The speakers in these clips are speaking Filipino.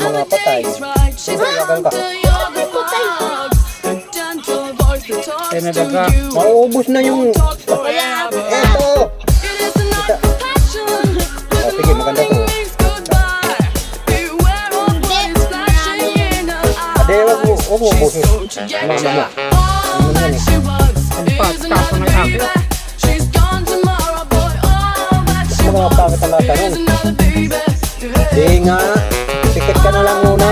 mga patay. Tagal ka. Ay, may daga. Mauubos na yung... Eto! Sige, maganda to. Ade, wag mo ubusin. Ano mo? Ano yan eh? Ang pagkasa ng akin. Mga pangit ang natanong. Di nga, tikit ka na lang muna.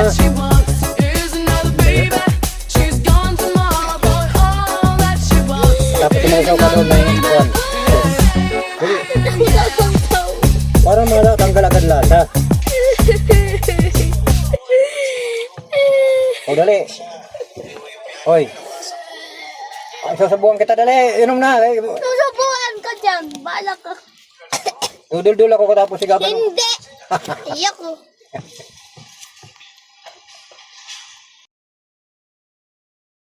Tapos tumasaw ka doon na yung buwan. Para matanggal agad lasa. O dali. Hoy. Sasabuhan kita dali. Inom na. Susubukan ka dyan. Bahala ka. Dudul-dul ako katapos sigaban. Hindi. Iyak ko.